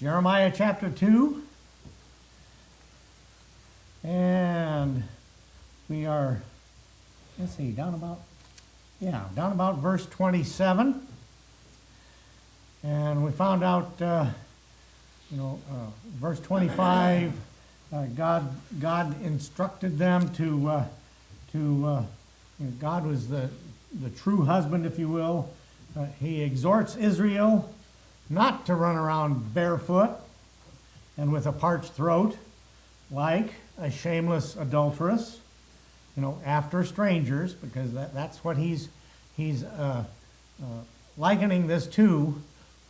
Jeremiah chapter 2. And we are, let's see, down about verse 27. And we found out, verse 25, God instructed them God was the true husband, if you will. He exhorts Israel not to run around barefoot and with a parched throat like a shameless adulteress, after strangers, because that's what he's likening this to,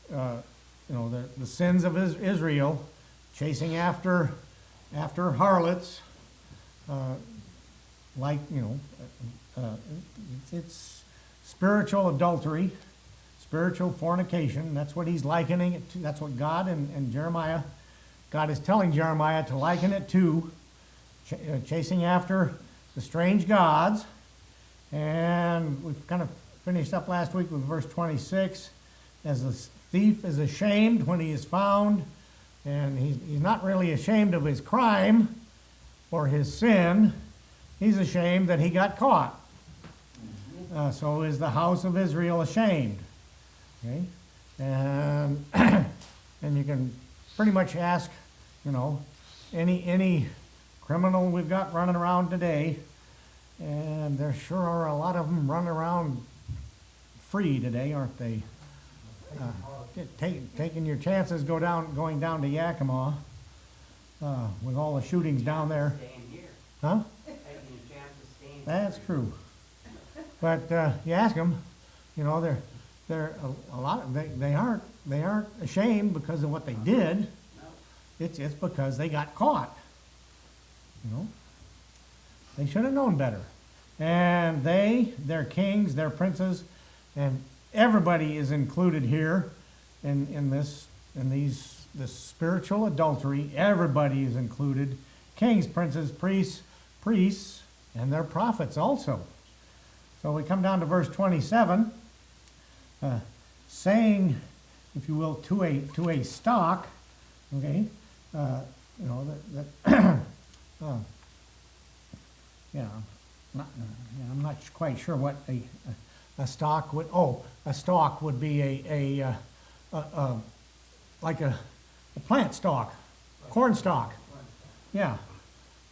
the sins of Israel, chasing after harlots, it's spiritual adultery, spiritual fornication. That's what he's likening it to. That's what God and Jeremiah, God is telling Jeremiah to liken it to, chasing after the strange gods. And we kind of finished up last week with verse 26. As the thief is ashamed when he is found, and he's not really ashamed of his crime or his sin. He's ashamed that he got caught. So is the house of Israel ashamed. Okay? And and you can pretty much ask, any criminal we've got running around today, and there sure are a lot of them running around free today, aren't they? Taking your chances going down to Yakima with all the shootings down there. Huh? That's true. But you ask them, they're a lot. They aren't ashamed because of what they did. It's because they got caught. They should have known better. And their kings, their princes, and everybody is included here in this spiritual adultery. Everybody is included. Kings, princes, priests, and their prophets also. So we come down to verse 27, saying, if you will, to a stock, okay, I'm not quite sure what a stalk would. Oh, a stalk would be like a plant stalk, corn stalk. Yeah.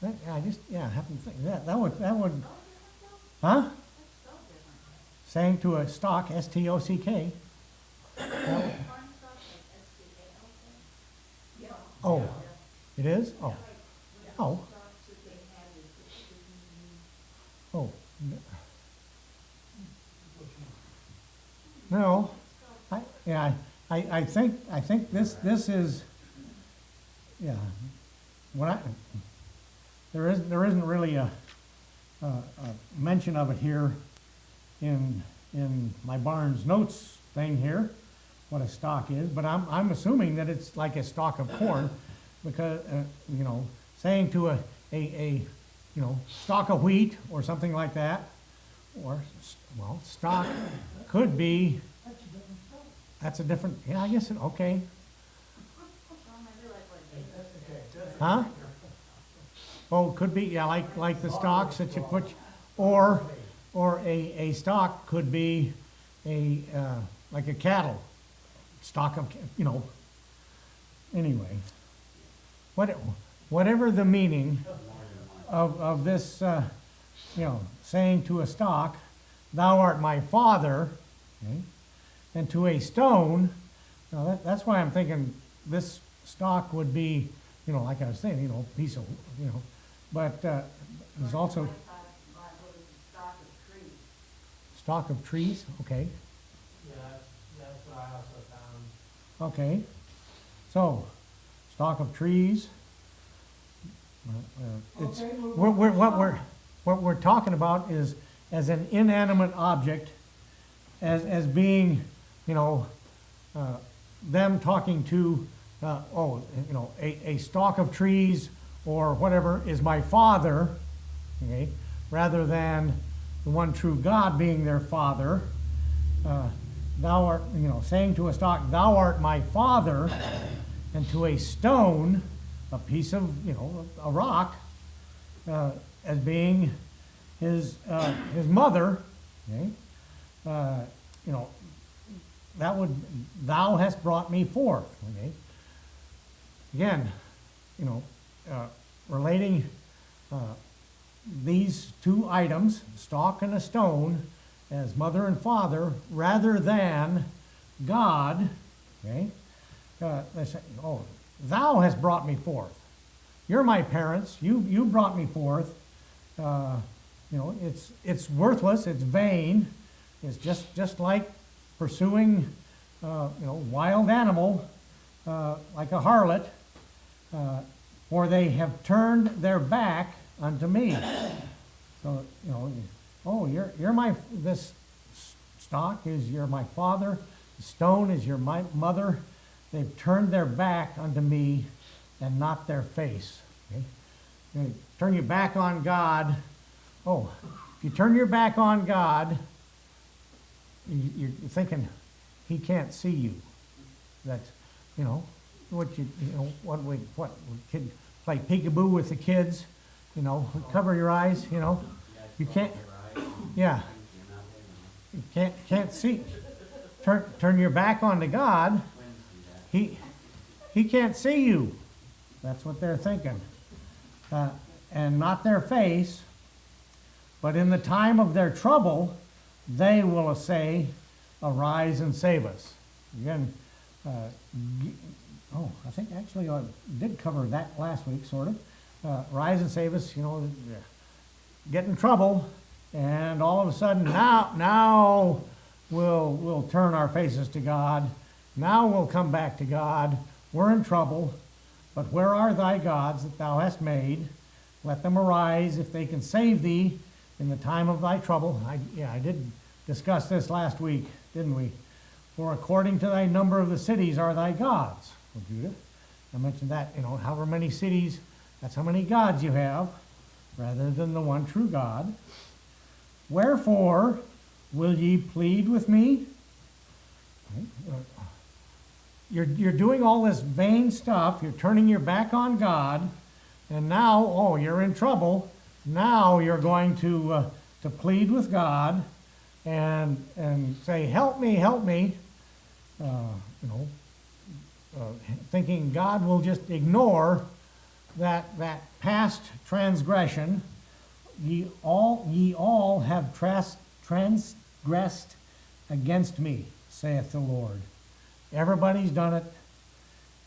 I just happen to think that would, huh? Saying to a stock, S-T-O-C-K. Oh, it is? Oh. Oh. Oh. No. I think this is, there isn't really a mention of it here in my Barnes Notes thing here, what a stalk is, but I'm assuming that it's like a stalk of corn, because saying to a stalk of wheat or something like that, or stock could be. That's a different. Yeah, I guess okay. Huh? Oh, it could be, like the stalks that you put, or a stock could be like a cattle stock of, anyway. Whatever the meaning of this, saying to a stock, thou art my father, okay, and to a stone, that's why I'm thinking this stock would be, like I was saying, piece of, but there's also stalk of trees, okay. Yeah, that's what I also found. Okay, so stalk of trees. It's what we're talking about is as an inanimate object, as being, them talking to, a stalk of trees or whatever is my father, okay, rather than the one true God being their father. Thou art, saying to a stalk, thou art my father, and to a stone, a piece of, a rock, as being his mother, okay? That would, thou hast brought me forth, okay? Again, relating these two items, stalk and a stone, as mother and father, rather than God, okay? They say, oh, thou hast brought me forth. You're my parents. You brought me forth. It's worthless. It's vain. It's just like pursuing, wild animal, like a harlot. For they have turned their back unto me. So oh, this stock is you're my father. The stone is your my mother. They've turned their back unto me and not their face. Okay? Turn your back on God. Oh, if you turn your back on God, you're thinking he can't see you. That's, what kid play peekaboo with the kids, cover your eyes, you can't, yeah, you can't see. Turn your back onto God. He can't see you. That's what they're thinking. And not their face, but in the time of their trouble, they will say, arise and save us. Again, I think actually I did cover that last week, sort of. Rise and save us, get in trouble, and all of a sudden now we'll turn our faces to God. Now we'll come back to God. We're in trouble, but where are thy gods that thou hast made? Let them arise if they can save thee in the time of thy trouble. I did discuss this last week, didn't we? For according to thy number of the cities are thy gods. Well, Judah, I mentioned that, however many cities, that's how many gods you have, rather than the one true God. Wherefore will ye plead with me? You're doing all this vain stuff. You're turning your back on God, and now, you're in trouble. Now you're going to plead with God and say, help me, help me. Thinking God will just ignore that past transgression. Ye all have transgressed against me, saith the Lord. Everybody's done it,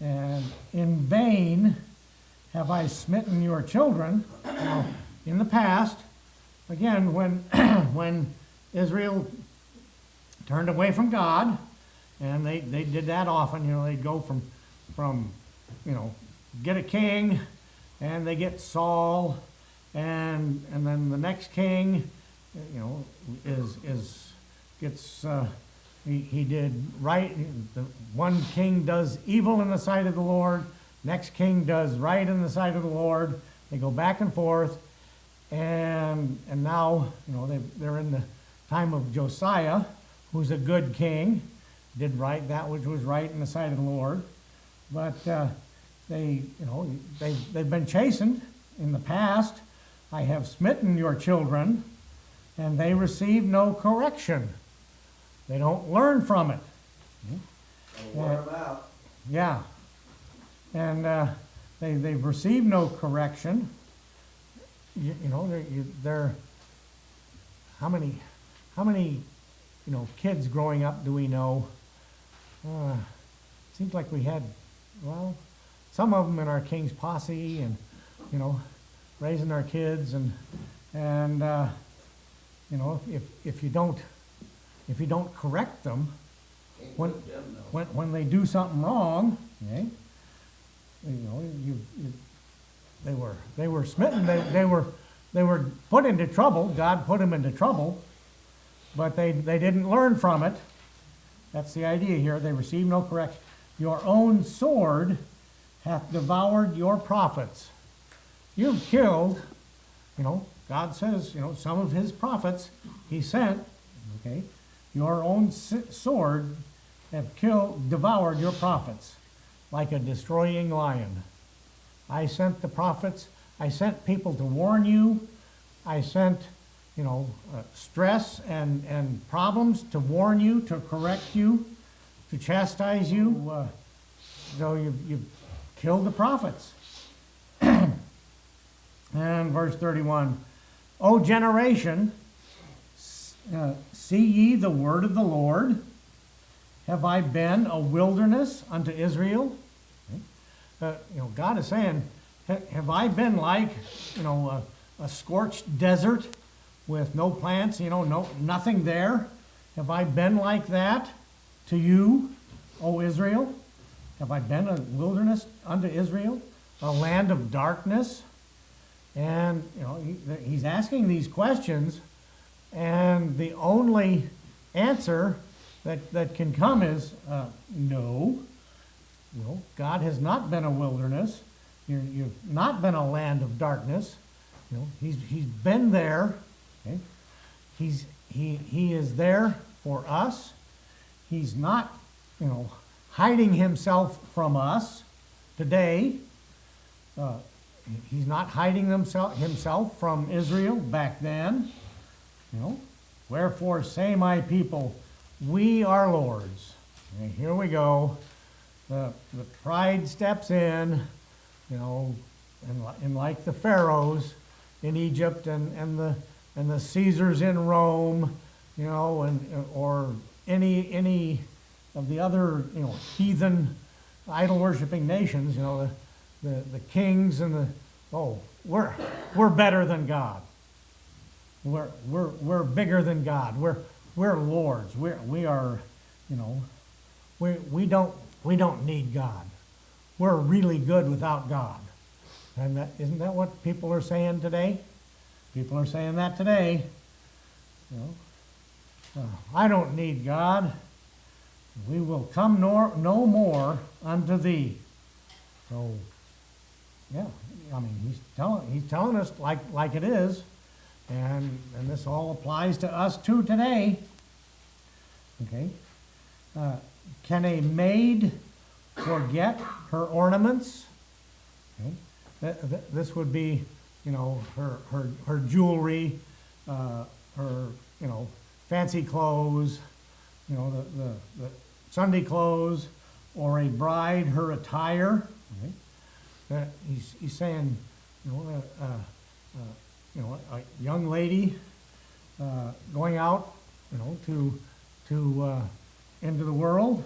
and in vain have I smitten your children. Now, in the past, again, when when Israel turned away from God, and they did that often, they'd go from get a king, and they get Saul, and then the next king, gets he did right. The one king does evil in the sight of the Lord. Next king does right in the sight of the Lord. They go back and forth, and now they're in the time of Josiah, who's a good king, did right that which was right in the sight of the Lord. But they've been chastened in the past. I have smitten your children, and they receive no correction. They don't learn from it. Wear them out. Yeah. And they've received no correction. They're how many kids growing up do we know? Seems like we had, some of them in our King's Posse, and raising our kids, and if you don't correct them when they do something wrong, okay, they were smitten. They were put into trouble. God put them into trouble, but they didn't learn from it. That's the idea here. They received no correction. Your own sword hath devoured your prophets. You've killed, God says, some of his prophets he sent, okay? Your own sword have devoured your prophets. like a destroying lion. I sent the prophets, I sent people to warn you, I sent, stress and problems to warn you, to correct you, to chastise you. So you've killed the prophets. And verse 31, O generation, see ye the word of the Lord? Have I been a wilderness unto Israel? God is saying, have I been like, a scorched desert with no plants, nothing there? Have I been like that to you, O Israel? Have I been a wilderness unto Israel, a land of darkness? And, he's asking these questions, and the only answer that can come is no. God has not been a wilderness. You've not been a land of darkness. He's been there. Okay? He is there for us. He's not, hiding himself from us today. He's not hiding himself from Israel back then. Wherefore say my people, we are Lord's. And here we go. The pride steps in, and like the pharaohs in Egypt and the Caesars in Rome, or any of the other heathen idol worshiping nations, the kings and we're better than God. We're bigger than God. We're lords. We are, we don't need God. We're really good without God. And isn't that what people are saying today? People are saying that today. I don't need God. We will come no more unto thee. So, yeah, he's telling us like it is, and this all applies to us too today. Okay, can a maid forget her ornaments? Okay. This would be, her jewelry, her fancy clothes, the Sunday clothes, or a bride her attire. Okay. He's saying, a young lady going out, to into the world.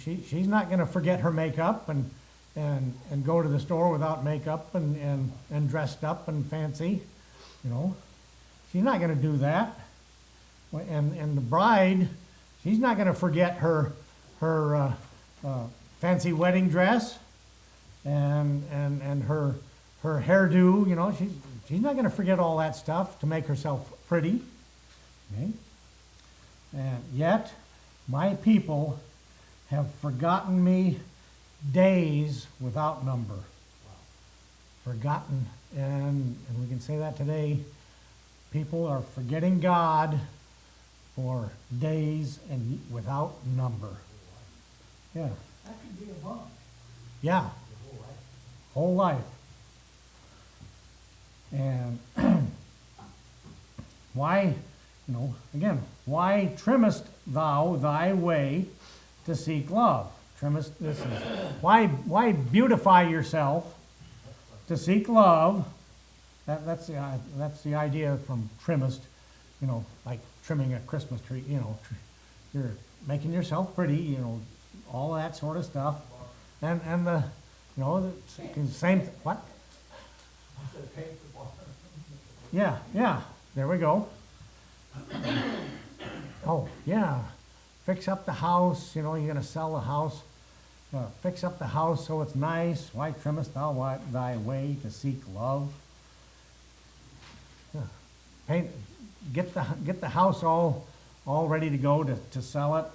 She's not going to forget her makeup and go to the store without makeup and dressed up and fancy. She's not going to do that. And the bride, she's not going to forget her fancy wedding dress and her hairdo. She's not going to forget all that stuff to make herself pretty. Okay? And yet, my people have forgotten me days without number. Forgotten. And we can say that today. People are forgetting God for days and without number. Yeah. That could be a bump. Yeah. Your whole life. Whole life. And why, again, why trimmest thou thy way to seek love? Why beautify yourself to seek love? That's the idea from trimmest, like trimming a Christmas tree. You're making yourself pretty, all that sort of stuff, and the same what? Yeah, there we go. Oh, yeah. Fix up the house, you're going to sell the house. Fix up the house so it's nice. Why trimmest thou thy way to seek love? Yeah. Get the house all ready to go to sell it,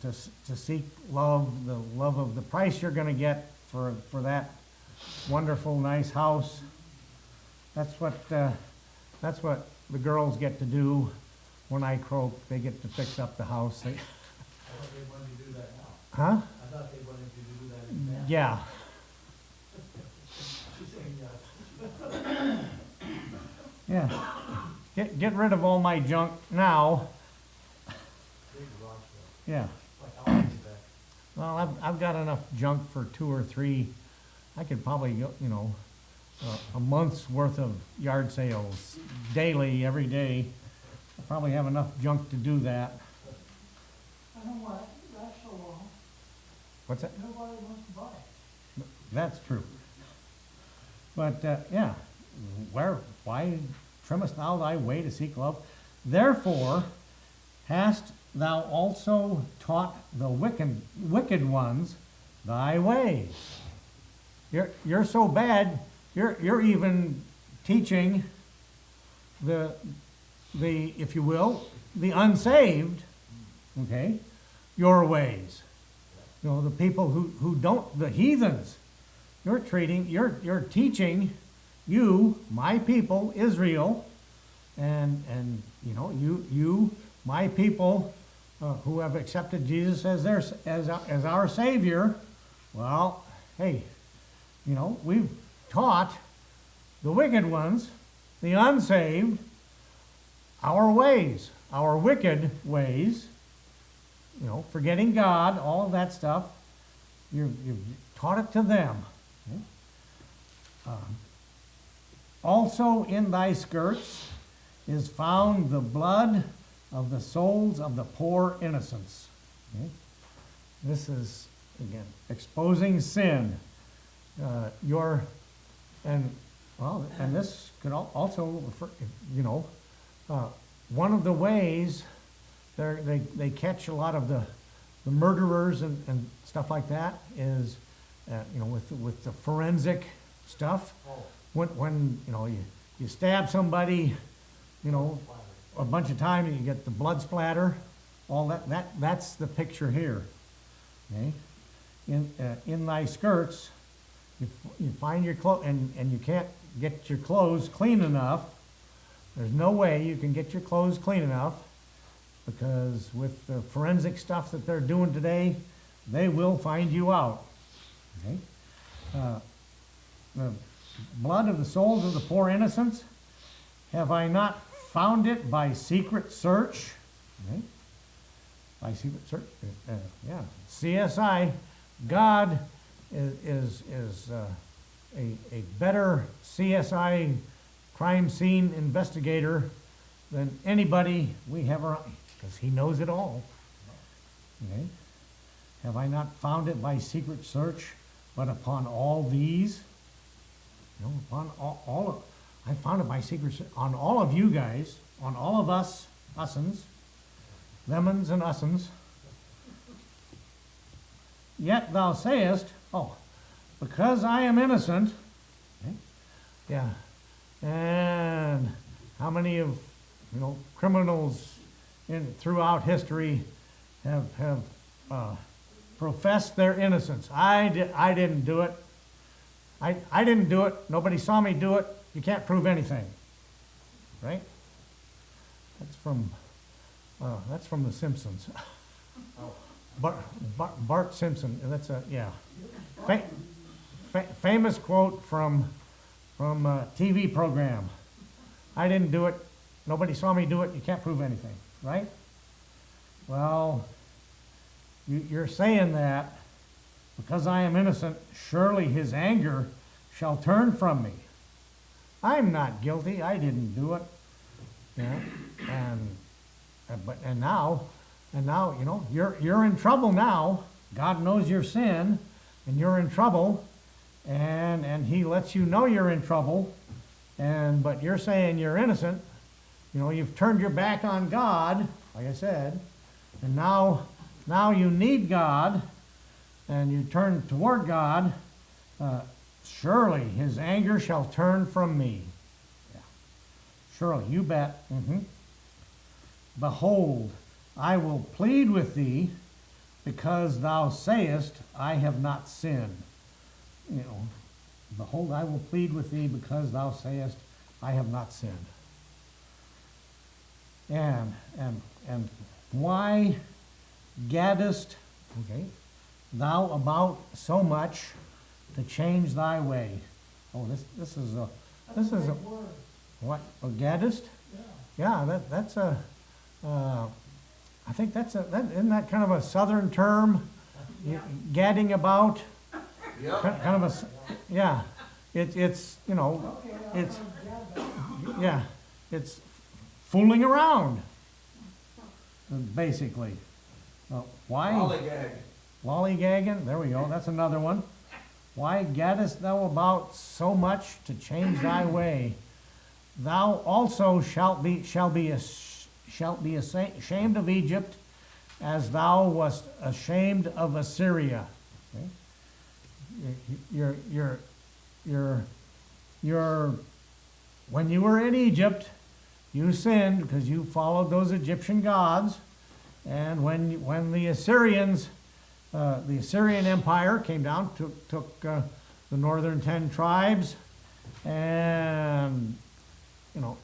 to seek love, the love of the price you're going to get for that wonderful, nice house. That's what the girls get to do when I croak. They get to fix up the house. I thought they wanted to do that now. Huh? I thought they wanted to do Yeah, She's saying yes. yeah. Get rid of all my junk now. Big rush, Yeah. like I'll be back. Well, I've got enough junk for 2 or 3. I could probably go, a month's worth of yard sales daily, every day. I probably have enough junk to do that. I don't want it last so long, What's that? nobody wants to buy it. That's true. But, yeah, why trimmest thou thy way to seek love? Therefore hast thou also taught the wicked ones thy ways. You're so bad, you're even teaching the, if you will, the unsaved, okay, your ways. The people who don't, the heathens, you're teaching you, my people, Israel, and you, my people, who have accepted Jesus as our Savior. Well, hey, we've taught the wicked ones, the unsaved, our ways, our wicked ways, forgetting God, all of that stuff. You've taught it to them. Also in thy skirts is found the blood of the souls of the poor innocents. Okay? This is, again, exposing sin. And this could also refer, one of the ways they catch a lot of the murderers and stuff like that is, with the forensic stuff. Oh, When you stab somebody, flattery. a bunch of times, you get the blood splatter, all that's the picture here. Okay? In thy skirts, you find your clothes, and you can't get your clothes clean enough. There's no way you can get your clothes clean enough, because with the forensic stuff that they're doing today, they will find you out. Okay? The blood of the souls of the poor innocents, have I not found it by secret search? Okay? By secret search, yeah. CSI, God is a better CSI crime scene investigator than anybody we have around, because he knows it all. Okay? Have I not found it by secret search, but upon all these? Upon I found it by secret search, on all of you guys, on all of us, us'uns, them'uns and us'uns. Yet thou sayest, because I am innocent. Okay? Yeah. And how many of, criminals throughout history have professed their innocence? I didn't do it. I didn't do it. Nobody saw me do it. You can't prove anything, right? That's from The Simpsons. Bart Simpson. And that's famous quote from a TV program. I didn't do it. Nobody saw me do it. You can't prove anything, right? Well, you're saying that because I am innocent, surely his anger shall turn from me. I'm not guilty. I didn't do it. And now, you're in trouble now. God knows your sin, and you're in trouble, and he lets you know you're in trouble, but you're saying you're innocent. You've turned your back on God, like I said, and now you need God, and you turn toward God. Surely his anger shall turn from me. Yeah. Surely, you bet. Behold, I will plead with thee, because thou sayest, I have not sinned. Behold, I will plead with thee, because thou sayest, I have not sinned. And why gaddest, okay, thou about so much to change thy way. Oh, this is a, That's this is a, big word, what, a gaddist? yeah. Yeah, that's a, I think isn't that kind of a southern term? Gadding about, Yep. kind of a, yeah, it's, you know, Okay, I It's- heard that. yeah, it's fooling around, basically. Why? Lollygag. Lollygagging, there we go, that's another one. Why gaddest thou about so much to change thy way? Thou also shalt be ashamed of Egypt, as thou wast ashamed of Assyria. Okay? When you were in Egypt, you sinned because you followed those Egyptian gods. And when the Assyrians, the Assyrian Empire came down, took the northern 10 tribes, and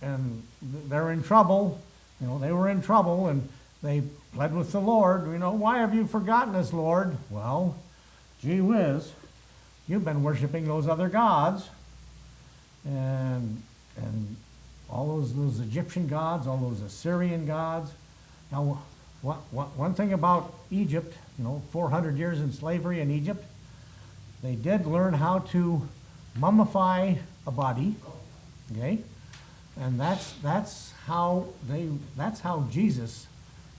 and they're in trouble. They were in trouble, and they pled with the Lord. Why have you forgotten us, Lord? Well, gee whiz, you've been worshiping those other gods, and all those Egyptian gods, all those Assyrian gods. Now, one thing about Egypt, 400 years in slavery in Egypt, they did learn how to mummify a body, okay? And that's how Jesus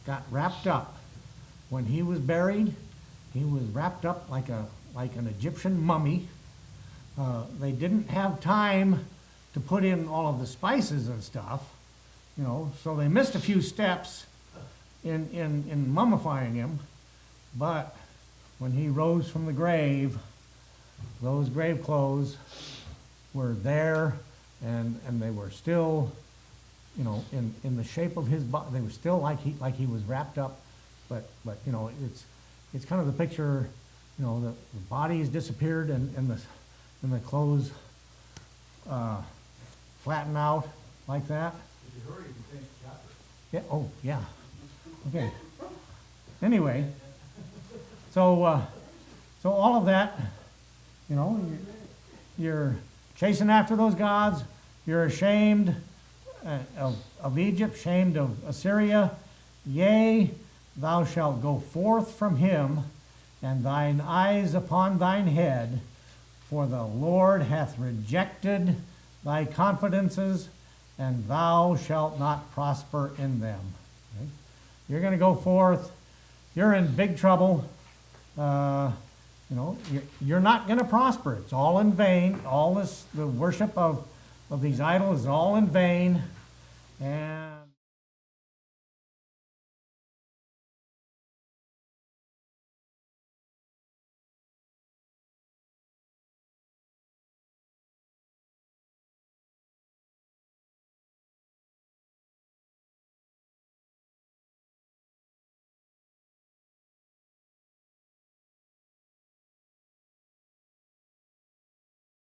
got wrapped up. When he was buried, he was wrapped up like an Egyptian mummy. They didn't have time to put in all of the spices and stuff, so they missed a few steps in mummifying him. But when he rose from the grave, those grave clothes were there, and they were still, in the shape of his body. They were still like he was wrapped up, but it's kind of the picture, the body has disappeared and the clothes flatten out like that. If you hurry, you can change the chapter. Yeah, oh, yeah. Okay. Anyway, so all of that, you're chasing after those gods, you're ashamed of Egypt, ashamed of Assyria. Yea, thou shalt go forth from him, and thine eyes upon thine head, for the Lord hath rejected thy confidences, and thou shalt not prosper in them. Okay? You're going to go forth. You're in big trouble. You're not going to prosper. It's all in vain. All this, the worship of these idols is all in vain. And